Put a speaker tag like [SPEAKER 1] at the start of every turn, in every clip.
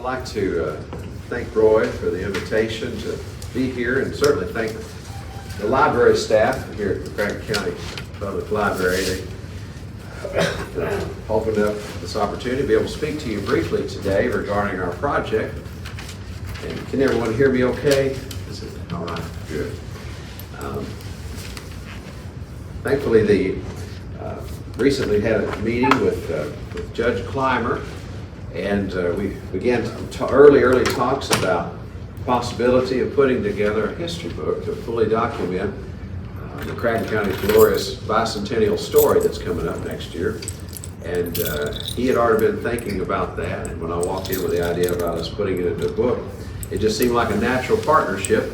[SPEAKER 1] I'd like to thank Roy for the invitation to be here, and certainly thank the library staff here at McCracken County Public Library. They opened up this opportunity to be able to speak to you briefly today regarding our project. And can everyone hear me okay? Is it all right? Good. Thankfully, the recently had a meeting with Judge Clymer, and we began early talks about the possibility of putting together a history book to fully document McCracken County's glorious bicentennial story that's coming up next year. And he had already been thinking about that, and when I walked in with the idea about us putting it into a book, it just seemed like a natural partnership.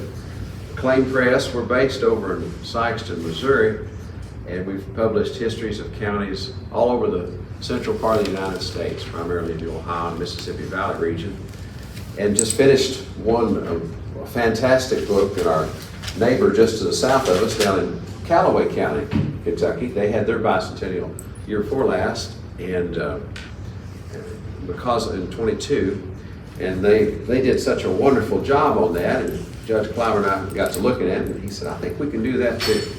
[SPEAKER 1] Acclaim Press, we're based over in Sikes, Missouri, and we've published histories of counties all over the central part of the United States, primarily in the Ohio and Mississippi Valley region, and just finished a fantastic book that our neighbor just to the south of us down in Callaway County, Kentucky. They had their bicentennial year before last, and because in 22, and they did such a wonderful job on that, and Judge Clymer and I got to looking at it, and he said, I think we can do that too.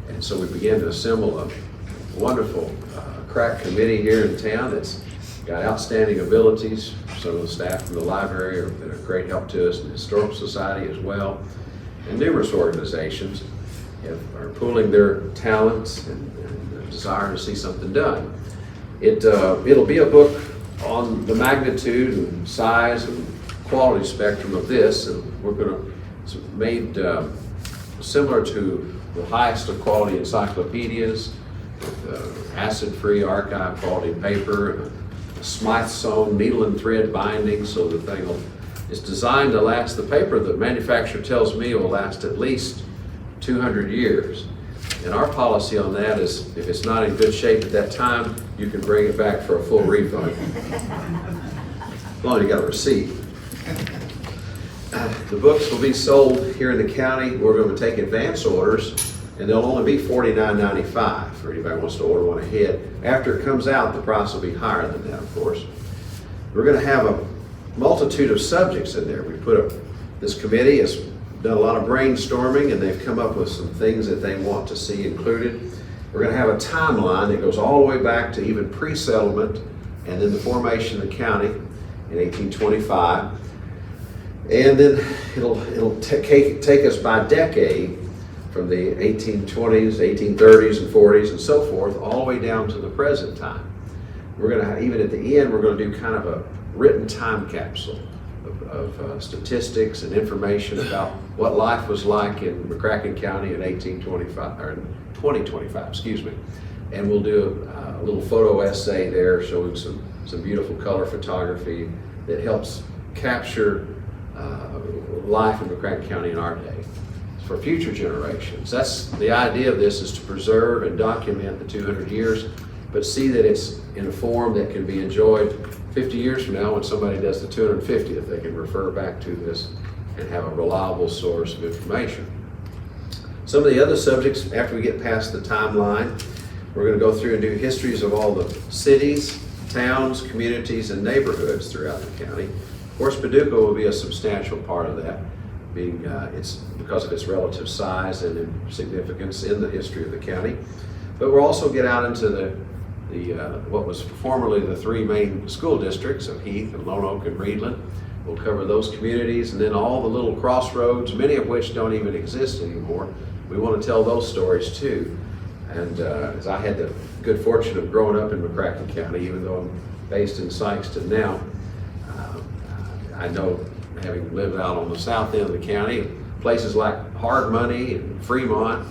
[SPEAKER 1] And so we began to assemble a wonderful crack committee here in town that's got outstanding abilities. Some of the staff from the library are been a great help to us, and the Historical Society as well, and numerous organizations are pooling their talents and desire to see something done. It'll be a book on the magnitude and size and quality spectrum of this, and we're going to made similar to the highest of quality encyclopedias, with acid-free archive quality paper, and a Smyth-sewn needle and thread binding, so the thing is designed to last. The paper the manufacturer tells me will last at least 200 years. And our policy on that is if it's not in good shape at that time, you can bring it back for a full refund. As long as you got a receipt. The books will be sold here in the county. We're going to take advance orders, and they'll only be $49.95 for anybody who wants to order one ahead. After it comes out, the price will be higher than that, of course. We're going to have a multitude of subjects in there. This committee has done a lot of brainstorming, and they've come up with some things that they want to see included. We're going to have a timeline that goes all the way back to even pre-settlement and then the formation of the county in 1825. And then it'll take us by decade from the 1820s, 1830s, and 40s, and so forth, all the way down to the present time. We're going to, even at the end, we're going to do kind of a written time capsule of statistics and information about what life was like in McCracken County in 1825, or 2025, excuse me. And we'll do a little photo essay there showing some beautiful color photography that helps capture life in McCracken County in our day for future generations. That's the idea of this, is to preserve and document the 200 years, but see that it's in a form that can be enjoyed 50 years from now when somebody does the 250th. They can refer back to this and have a reliable source of information. Some of the other subjects, after we get past the timeline, we're going to go through and do histories of all the cities, towns, communities, and neighborhoods throughout the county. Of course, Paducah will be a substantial part of that, being it's because of its relative size and significance in the history of the county. But we'll also get out into the what was formerly the three main school districts of Heath and Lone Oak and Reedland. We'll cover those communities, and then all the little crossroads, many of which don't even exist anymore. We want to tell those stories too. And as I had the good fortune of growing up in McCracken County, even though I'm based in Sikeston now, I know, having lived out on the south end of the county, places like Hard Money and Fremont,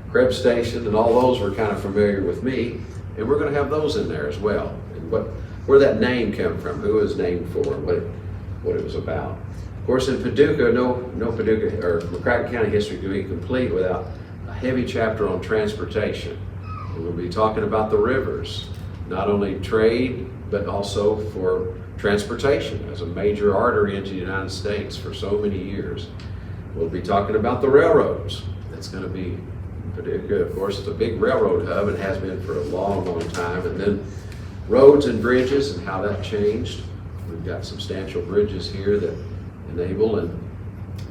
[SPEAKER 1] Krebs Station, and all those were kind of familiar with me. And we're going to have those in there as well. And where that name came from, who it was named for, what it was about. Of course, in Paducah, no Paducah or McCracken County history can be complete without a heavy chapter on transportation. And we'll be talking about the rivers, not only trade, but also for transportation as a major artery into the United States for so many years. We'll be talking about the railroads. That's going to be Paducah, of course, it's a big railroad hub and has been for a long, long time. And then roads and bridges and how that changed. We've got substantial bridges here that enable and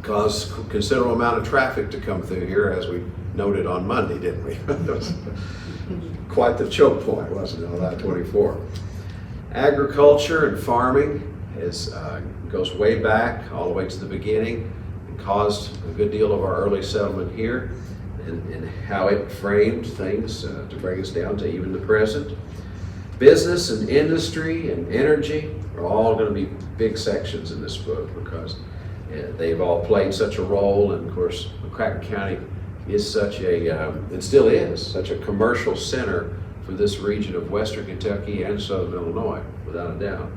[SPEAKER 1] cause considerable amount of traffic to come through here, as we noted on Monday, didn't we? It was quite the choke point, wasn't it, on I-24? Agriculture and farming goes way back, all the way to the beginning, and caused a good deal of our early settlement here, and how it framed things to bring us down to even the present. Business and industry and energy are all going to be big sections in this book, because they've all played such a role. And of course, McCracken County is such and still is, such a commercial center for this region of Western Kentucky and Southern Illinois, without a doubt.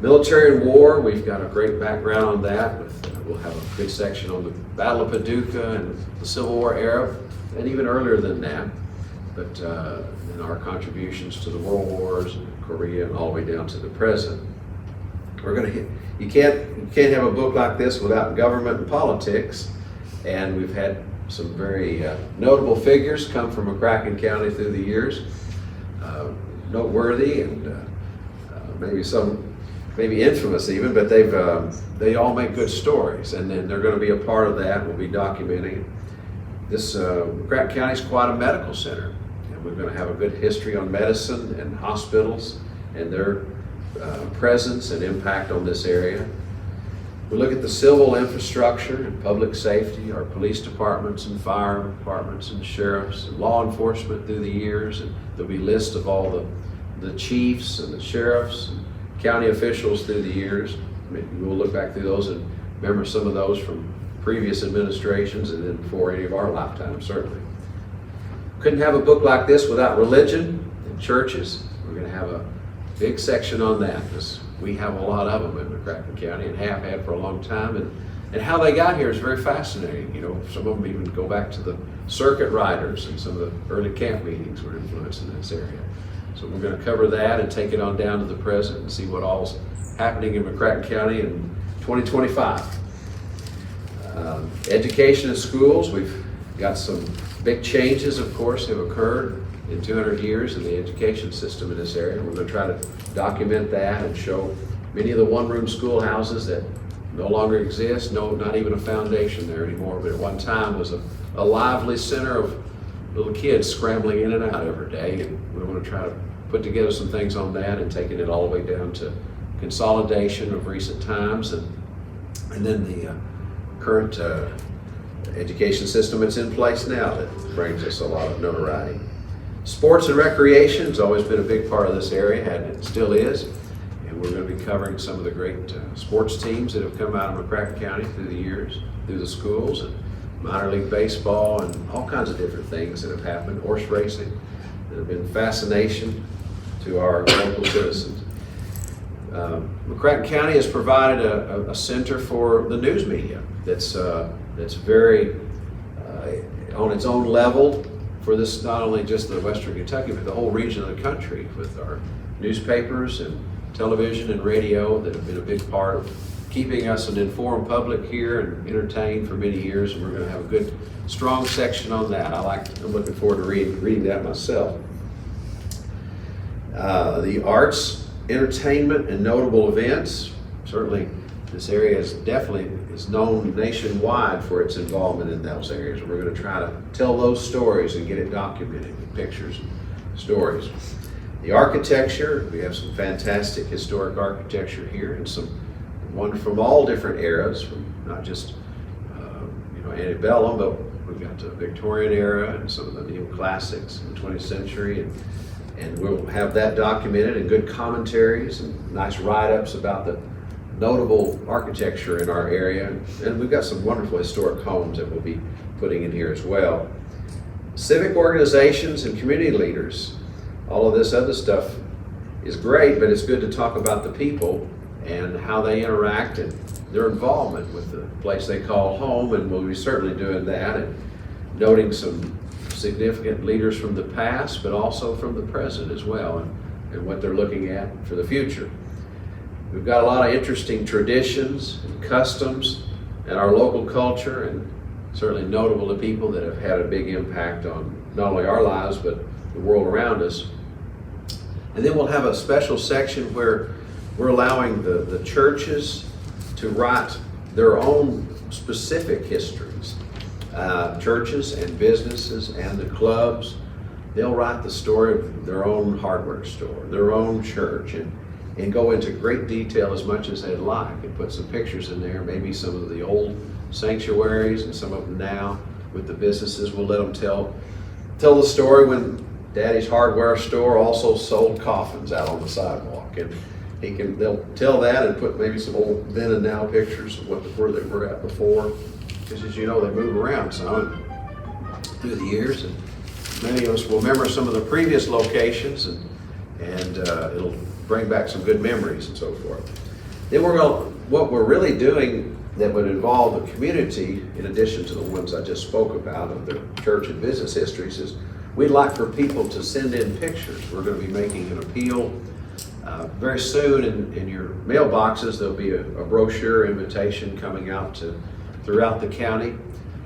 [SPEAKER 1] Military and war, we've got a great background on that. We'll have a good section on the Battle of Paducah and the Civil War era, and even earlier than that. But in our contributions to the World Wars, and Korea, and all the way down to the present. We're going to hit. You can't have a book like this without government and politics, and we've had some very notable figures come from McCracken County through the years, noteworthy, and maybe infamous even, but they all make good stories, and then they're going to be a part of that. We'll be documenting. This McCracken County is quite a medical center, and we're going to have a good history on medicine and hospitals and their presence and impact on this area. We look at the civil infrastructure and public safety, our police departments and fire departments and sheriffs and law enforcement through the years, and there'll be lists of all the chiefs and the sheriffs and county officials through the years. We'll look back through those and remember some of those from previous administrations and then before any of our lifetimes, certainly. Couldn't have a book like this without religion and churches. We're going to have a big section on that, because we have a lot of them in McCracken County and have had for a long time. And how they got here is very fascinating. You know, some of them even go back to the circuit riders, and some of the early camp meetings were influenced in this area. So we're going to cover that and take it on down to the present and see what all's happening in McCracken County in 2025. Education and schools, we've got some big changes, of course, have occurred in 200 years in the education system in this area. We're going to try to document that and show many of the one-room schoolhouses that no longer exist, not even a foundation there anymore, but at one time was a lively center of little kids scrambling in and out every day. And we're going to try to put together some things on that and taking it all the way down to consolidation of recent times, and then the current education system that's in place now that brings us a lot of notoriety. Sports and recreation has always been a big part of this area, and it still is. And we're going to be covering some of the great sports teams that have come out of McCracken County through the years, through the schools, and minor league baseball, and all kinds of different things that have happened, horse racing, that have been fascination to our local citizens. McCracken County has provided a center for the news media that's very on its own level for this, not only just the Western Kentucky, but the whole region of the country, with our newspapers and television and radio that have been a big part of keeping us an informed public here and entertained for many years. And we're going to have a good, strong section on that. I'm looking forward to reading that myself. The arts, entertainment, and notable events. Certainly, this area is known nationwide for its involvement in those areas. We're going to try to tell those stories and get it documented with pictures and stories. The architecture, we have some fantastic historic architecture here, and one from all different eras, from not just antebellum, but we've got the Victorian era and some of the neoclassics in the 20th century, and we'll have that documented, and good commentaries and nice write-ups about the notable architecture in our area. And we've got some wonderful historic homes that we'll be putting in here as well. Civic organizations and community leaders. All of this other stuff is great, but it's good to talk about the people and how they interact and their involvement with the place they call home, and we'll be certainly doing that, and noting some significant leaders from the past, but also from the present as well, and what they're looking at for the future. We've got a lot of interesting traditions and customs and our local culture, and certainly notable to people that have had a big impact on not only our lives, but the world around us. And then we'll have a special section where we're allowing the churches to write their own specific histories. Churches and businesses and the clubs, they'll write the story of their own hardware store, their own church, and go into great detail as much as they'd like, and put some pictures in there, maybe some of the old sanctuaries and some of them now with the businesses. We'll let them tell the story when Daddy's hardware store also sold coffins out on the sidewalk, and they'll tell that and put maybe some old then and now pictures of where they were at before, because as you know, they move around some through the years, and many of us will remember some of the previous locations, and it'll bring back some good memories and so forth. Then what we're really doing that would involve the community, in addition to the ones I just spoke about of the church and business histories, is we'd like for people to send in pictures. We're going to be making an appeal very soon in your mailboxes. There'll be a brochure invitation coming out throughout the county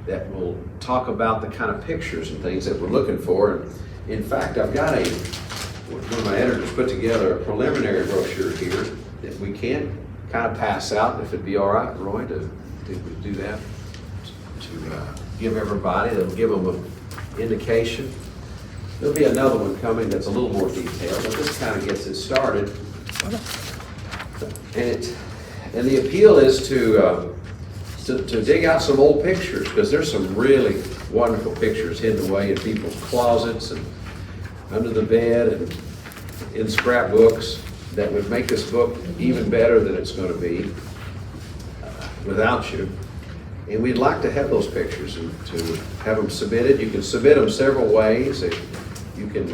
[SPEAKER 1] that will talk about the kind of pictures and things that we're looking for. And in fact, I've got one of my editors put together a preliminary brochure here that we can kind of pass out, if it'd be all right, Roy, to do that, to give everybody, that'll give them an indication. There'll be another one coming that's a little more detailed, but this kind of gets it started. And the appeal is to dig out some old pictures, because there's some really wonderful pictures hidden away in people's closets and under the bed and in scrapbooks that would make this book even better than it's going to be without you. And we'd like to have those pictures and to have them submitted. You can submit them several ways. You can.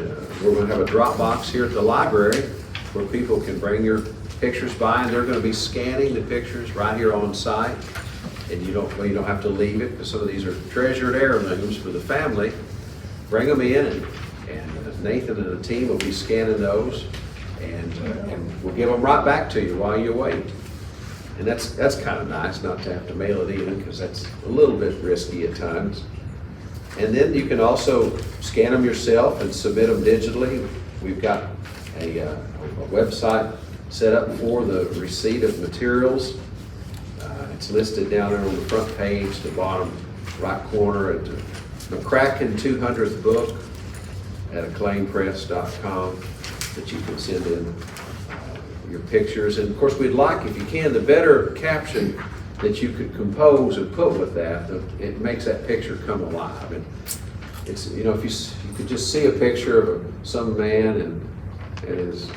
[SPEAKER 1] We're going to have a drop box here at the library where people can bring your pictures by, and they're going to be scanning the pictures right here on site. And you don't have to leave it, because some of these are treasured heirlooms for the family. Bring them in, and Nathan and the team will be scanning those, and we'll give them right back to you while you wait. And that's kind of nice, not to have to mail it in, because that's a little bit risky at times. And then you can also scan them yourself and submit them digitally. We've got a website set up for the receipt of materials. It's listed down there on the front page, the bottom right corner, at the McCracken 200th book at acclaimpress.com, that you can send in your pictures. And of course, we'd like, if you can, the better caption that you could compose and put with that, it makes that picture come alive. And it's, if you could just see a picture of some man and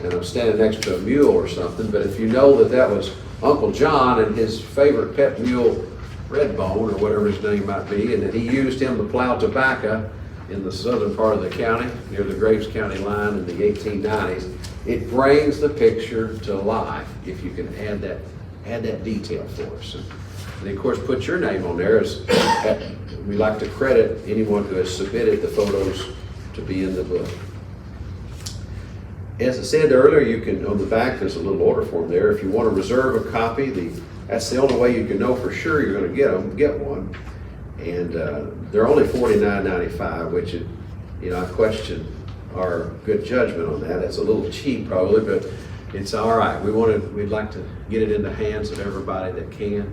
[SPEAKER 1] I'm standing next to a mule or something, but if you know that was Uncle John and his favorite pet mule, Redbone, or whatever his name might be, and that he used him to plow tobacco in the southern part of the county, near the Graves County line in the 1890s, it brings the picture to life if you can add that detail for us. And of course, put your name on there. We like to credit anyone who has submitted the photos to be in the book. As I said earlier, you can, on the back, there's a little order form there. If you want to reserve a copy, that's the only way you can know for sure you're going to get one. And they're only $49.95, which I question our good judgment on that. That's a little cheap probably, but it's all right. We'd like to get it in the hands of everybody that can.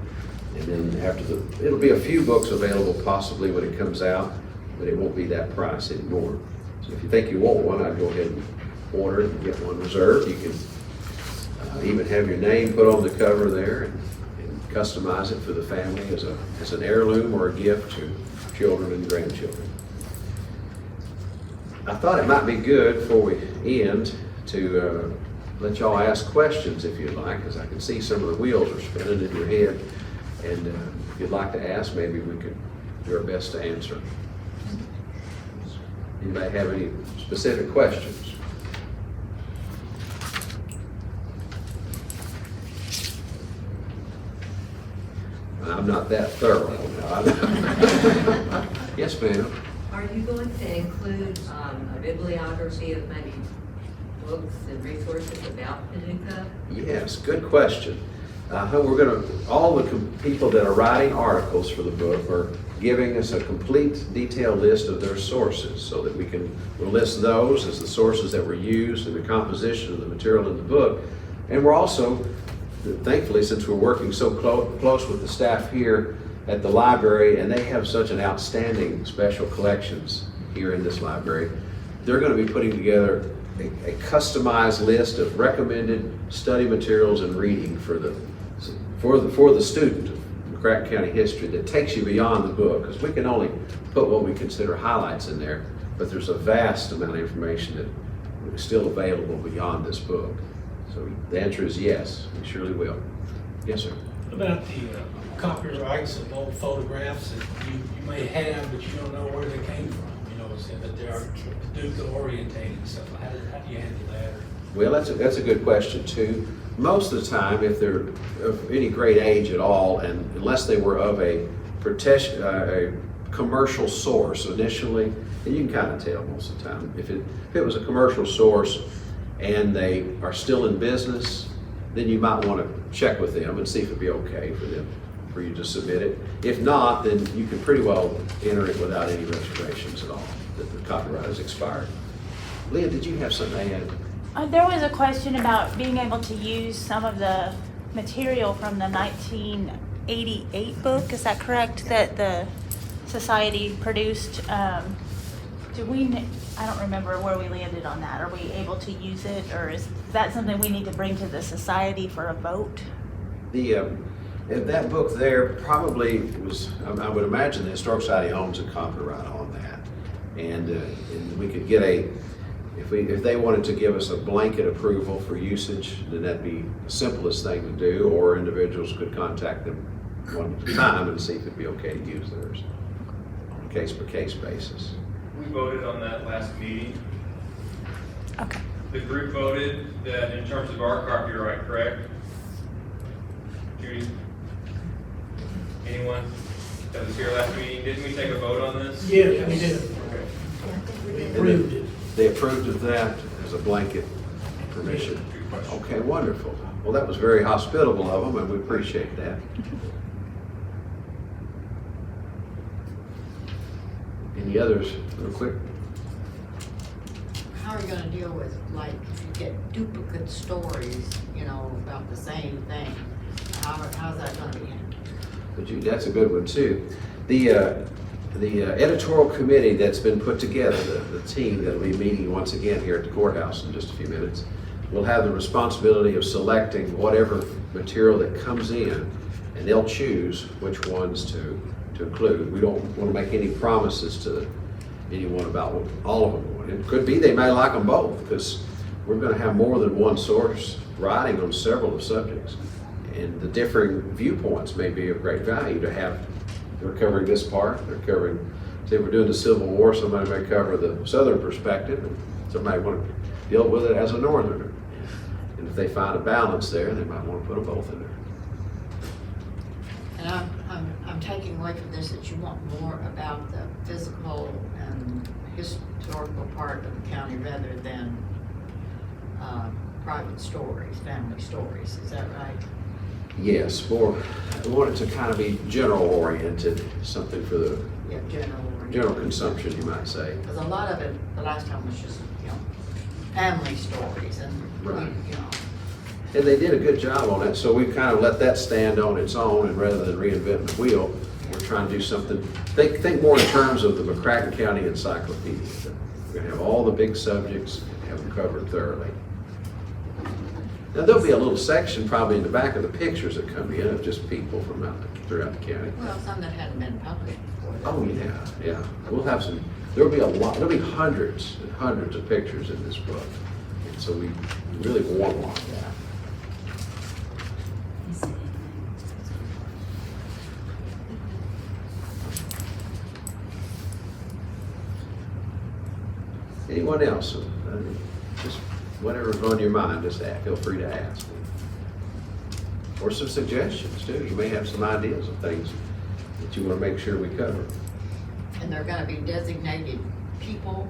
[SPEAKER 1] And then it'll be a few books available possibly when it comes out, but it won't be that price anymore. So if you think you want one, I'd go ahead and order it and get one reserved. You can even have your name put on the cover there and customize it for the family as an heirloom or a gift to children and grandchildren. I thought it might be good before we end to let y'all ask questions if you'd like, because I can see some of the wheels are spinning in your head. And if you'd like to ask, maybe we could do our best to answer. Anybody have any specific questions? I'm not that thorough. Yes, ma'am.
[SPEAKER 2] Are you going to include a bibliography of maybe books and resources about Paducah?
[SPEAKER 1] Yes, good question. We're going to, all the people that are writing articles for the book are giving us a complete detailed list of their sources, so that we'll list those as the sources that were used in the composition of the material in the book. And we're also, thankfully, since we're working so close with the staff here at the library, and they have such an outstanding special collections here in this library, they're going to be putting together a customized list of recommended study materials and reading for the student of McCracken County history that takes you beyond the book, because we can only put what we consider highlights in there, but there's a vast amount of information that is still available beyond this book. So the answer is yes, we surely will. Yes, sir.
[SPEAKER 3] About the copyrights of old photographs that you may have, but you don't know where they came from. You know, saying that they are Duke orientated and stuff. How do you handle that?
[SPEAKER 1] Well, that's a good question too. Most of the time, if they're of any great age at all, and unless they were of a commercial source initially, and you can kind of tell most of the time. If it was a commercial source and they are still in business, then you might want to check with them and see if it'd be okay for you to submit it. If not, then you can pretty well enter it without any reservations at all, that the copyright is expired. Leah, did you have something to add?
[SPEAKER 4] There was a question about being able to use some of the material from the 1988 book. Is that correct? That the society produced. I don't remember where we landed on that. Are we able to use it, or is that something we need to bring to the society for a vote?
[SPEAKER 1] That book there probably was, I would imagine the Historic Society owns a copyright on that. And we could get if they wanted to give us a blanket approval for usage, then that'd be the simplest thing to do, or individuals could contact them one at a time and see if it'd be okay to use theirs on a case-by-case basis.
[SPEAKER 5] We voted on that last meeting.
[SPEAKER 4] Okay.
[SPEAKER 5] The group voted that in terms of our copyright, correct? Judy? Anyone that was here last meeting? Didn't we take a vote on this?
[SPEAKER 3] Yeah, we did.
[SPEAKER 5] Okay.
[SPEAKER 3] We approved it.
[SPEAKER 1] They approved of that as a blanket permission.
[SPEAKER 5] Good question.
[SPEAKER 1] Okay, wonderful. Well, that was very hospitable of them, and we appreciate that. Any others, real quick?
[SPEAKER 6] How are you gonna deal with, like, if you get duplicate stories, you know, about the same thing? How's that gonna be handled?
[SPEAKER 1] That's a good one too. The editorial committee that's been put together, the team that'll be meeting once again here at the courthouse in just a few minutes, will have the responsibility of selecting whatever material that comes in, and they'll choose which ones to include. We don't want to make any promises to anyone about what all of them want. It could be they may like them both, because we're going to have more than one source writing on several of the subjects. And the differing viewpoints may be of great value to have. They're covering this part, they're covering, say we're doing the Civil War, somebody may cover the Southern perspective, and somebody want to deal with it as a Northerner. And if they find a balance there, they might want to put them both in there.
[SPEAKER 6] And I'm taking away from this that you want more about the physical and historical part of the county rather than private stories, family stories. Is that right?
[SPEAKER 1] Yes, more, I want it to kind of be general oriented, something for the
[SPEAKER 6] Yeah,
[SPEAKER 1] general consumption, you might say.
[SPEAKER 6] Because a lot of it, the last time was just, you know, family stories and,
[SPEAKER 1] Right.
[SPEAKER 6] you know.
[SPEAKER 1] And they did a good job on it, so we kind of let that stand on its own, and rather than reinventing the wheel, we're trying to do something, think more in terms of the McCracken County Encyclopedia. We're gonna have all the big subjects and have them covered thoroughly. Now, there'll be a little section probably in the back of the pictures that come in of just people from throughout the county.
[SPEAKER 6] Well, some that hadn't been published before.
[SPEAKER 1] Oh, yeah. We'll have some, there'll be a lot, there'll be hundreds and hundreds of pictures in this book. And so we really want that. Anyone else? Just whatever's on your mind, just feel free to ask. Or some suggestions too. You may have some ideas of things that you want to make sure we cover.
[SPEAKER 6] And they're gonna be designated people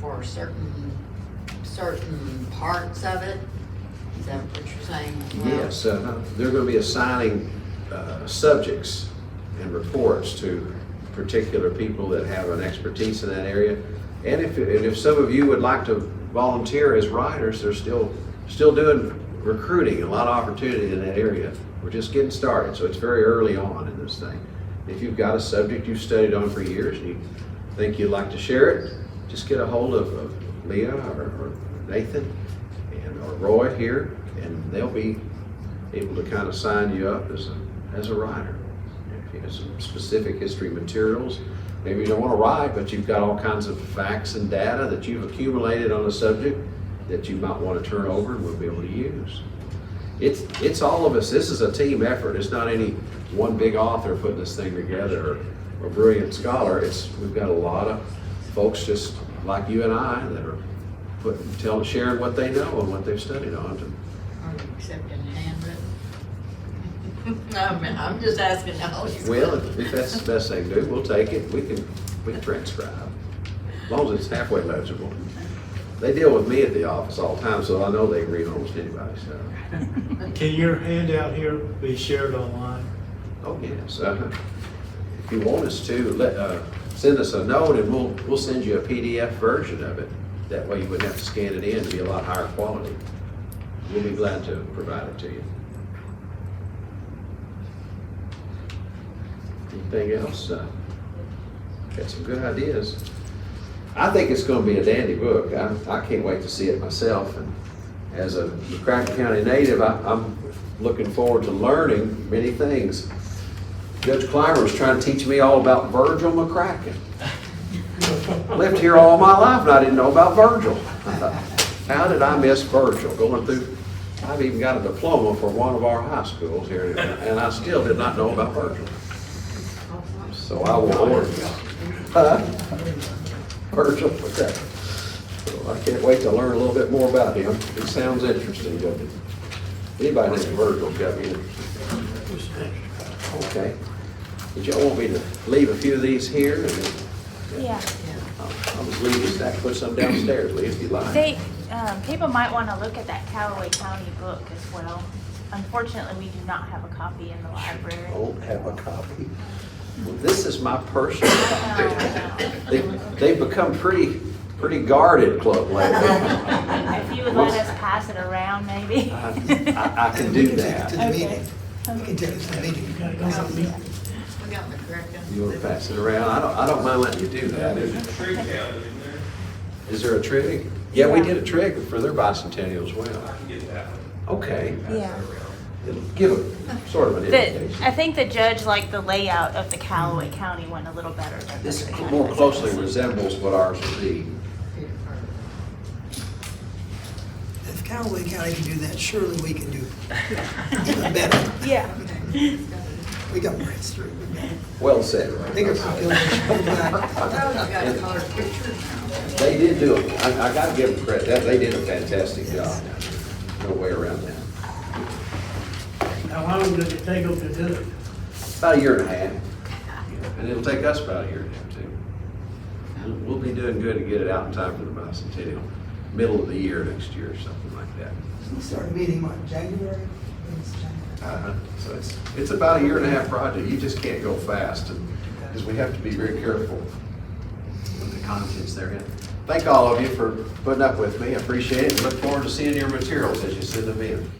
[SPEAKER 6] for certain parts of it? Is that what you're saying as well?
[SPEAKER 1] Yes, they're going to be assigning subjects and reports to particular people that have an expertise in that area. And if some of you would like to volunteer as writers, they're still doing recruiting, a lot of opportunity in that area. We're just getting started, so it's very early on in this thing. If you've got a subject you've studied on for years and you think you'd like to share it, just get a hold of Leah or Nathan or Roy here, and they'll be able to kind of sign you up as a writer. If you have some specific history materials, maybe you don't want to write, but you've got all kinds of facts and data that you've accumulated on a subject that you might want to turn over and we'll be able to use. It's all of us. This is a team effort. It's not any one big author putting this thing together or brilliant scholar. We've got a lot of folks just like you and I that are sharing what they know and what they've studied on.
[SPEAKER 6] Are you accepting handwritten? I mean, I'm just asking now.
[SPEAKER 1] Well, if that's the best thing to do, we'll take it. We can transcribe, as long as it's halfway legible. They deal with me at the office all the time, so I know they read almost anybody's stuff.
[SPEAKER 7] Can your handout here be shared online?
[SPEAKER 1] Oh, yes. If you want us to, send us a note and we'll send you a PDF version of it. That way you wouldn't have to scan it in. It'd be a lot higher quality. We'll be glad to provide it to you. Anything else? Got some good ideas. I think it's going to be a dandy book. I can't wait to see it myself. And as a McCracken County native, I'm looking forward to learning many things. Judge Clymer was trying to teach me all about Virgil McCracken. Lived here all my life and I didn't know about Virgil. How did I miss Virgil? I've even got a diploma for one of our high schools here, and I still did not know about Virgil. So I will order. Virgil, okay. So I can't wait to learn a little bit more about him. It sounds interesting, doesn't it? Anybody named Virgil's got me interested. Okay. Did y'all want me to leave a few of these here? And then,
[SPEAKER 4] Yeah.
[SPEAKER 1] I'll just leave this stack, put some downstairs, Lee, if you like.
[SPEAKER 4] People might want to look at that Callaway County book as well. Unfortunately, we do not have a copy in the library.
[SPEAKER 1] Don't have a copy. Well, this is my personal copy. They've become pretty guarded club lately.
[SPEAKER 4] If you would let us pass it around, maybe.
[SPEAKER 1] I can do that.
[SPEAKER 8] To the meeting. We can take it to the meeting.
[SPEAKER 6] We got McCracken.
[SPEAKER 1] You want to pass it around? I don't mind letting you do that.
[SPEAKER 5] There's a tree count in there.
[SPEAKER 1] Is there a trig? Yeah, we did a trig for their bicentennial as well.
[SPEAKER 5] I can get that one.
[SPEAKER 1] Okay.
[SPEAKER 4] Yeah.
[SPEAKER 1] It'll give a sort of an indication.
[SPEAKER 4] I think the judge liked the layout of the Callaway County one a little better than
[SPEAKER 1] This
[SPEAKER 4] the
[SPEAKER 1] more closely resembles what ours would be.
[SPEAKER 8] If Callaway County can do that, surely we can do even better.
[SPEAKER 4] Yeah.
[SPEAKER 8] We got more history.
[SPEAKER 1] Well said.
[SPEAKER 8] Bigger population.
[SPEAKER 6] Oh, you got a colored picture now.
[SPEAKER 1] They did do it. I gotta give them credit. They did a fantastic job. No way around that.
[SPEAKER 7] How long does it take them to do it?
[SPEAKER 1] About a year and a half. And it'll take us about a year and a half too. We'll be doing good to get it out in time for the bicentennial, middle of the year next year or something like that.
[SPEAKER 8] We start meeting, what, January?
[SPEAKER 1] So it's about a year and a half project. You just can't go fast because we have to be very careful with the contents therein. Thank all of you for putting up with me. I appreciate it and look forward to seeing your materials as you send them in.